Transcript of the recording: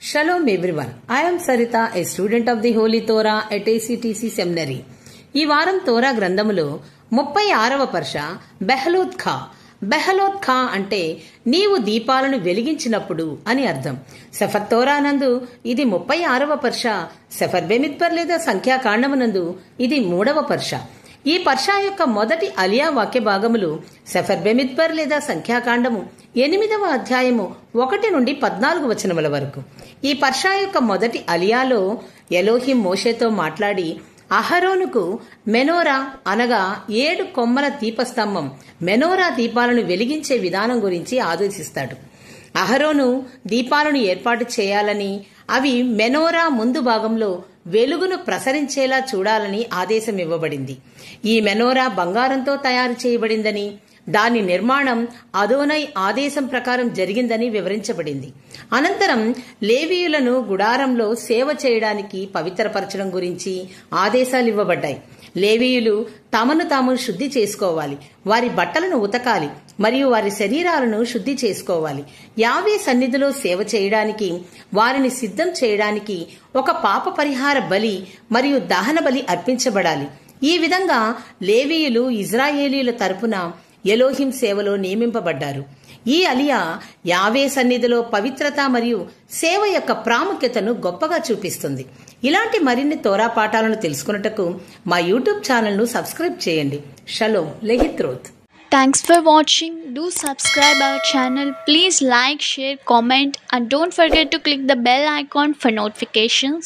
Shalom everyone. I am Sarita, a student of the Holy Torah at ACTC Seminary. ఈ వారం తోరా గ్రంథములో 36వ పర్ష బెహలోత్ ఖా. బెహలోత్ ఖా అంటే నీవు దీపాలను వెలిగించినప్పుడు అని అర్థం. సెఫర్ తోరానందు ఇది 36వ పర్ష. సెఫర్ బెమిద్బర్ లేదా సంఖ్యాకాండమునందు ఇది 3వ పర్ష. ఈ పర్షా యొక్క మొదటి అలియా వాక్య భాగములు సెఫర్ బెమిద్బర్ లేదా సంఖ్యాకాండము 8వ అధ్యాయము 1 నుండి 14 వచనముల వరకు. ఈ పర్షా యొక్క మొదటి అలియాలో ఎలోహిం మోషేతో మాట్లాడి అహరోనుకు మెనోరా అనగా 7 కొమ్మల దీపస్తంభం మెనోరా దీపాలను వెలిగించే విధానం గురించి ఆదేశిస్తాడు. అహరోను దీపాలను ఏర్పాటు చేయాలని, అవి మెనోరా ముందు భాగంలో వెలుగును ప్రసరించేలా చూడాలని ఆదేశం ఇవ్వబడింది. ఈ మెనోరా బంగారంతో తయారు చేయబడిందని, దాని నిర్మాణం అదోనై ఆదేశం ప్రకారం జరిగిందని వివరించబడింది. అనంతరం లేవీయులను గుడారంలో సేవ చేయడానికి పవిత్రపరచడం గురించి ఆదేశాలు ఇవ్వబడ్డాయి. లేవీయులు తమను తాము శుద్ధి చేసుకోవాలి, వారి బట్టలను ఉతకాలి మరియు వారి శరీరాలను శుద్ధి చేసుకోవాలి. యావే సన్నిధిలో సేవ చేయడానికి, వారిని సిద్ధం చేయడానికి ఒక పాప పరిహార బలి మరియు దహన బలి అర్పించబడాలి. ఈ విధంగా లేవీయులు ఇజ్రాయేలీల తరపున ఎలోహిం సేవలో నియమింపబడ్డారు. ఈ అలియా యావే సన్నిధిలో పవిత్రత మరియు సేవ యొక్క ప్రాముఖ్యతను గొప్పగా చూపిస్తుంది. ఇలాంటి మరిన్ని తోరా పాఠాలను తెలుసుకున్నటకు మా యూట్యూబ్ ఛానల్ను సబ్స్క్రైబ్ చేయండి. Shalom లెహిత్రోత్. Thanks for watching. Do subscribe our channel. Please like, share, comment and don't forget to click the bell icon for notifications.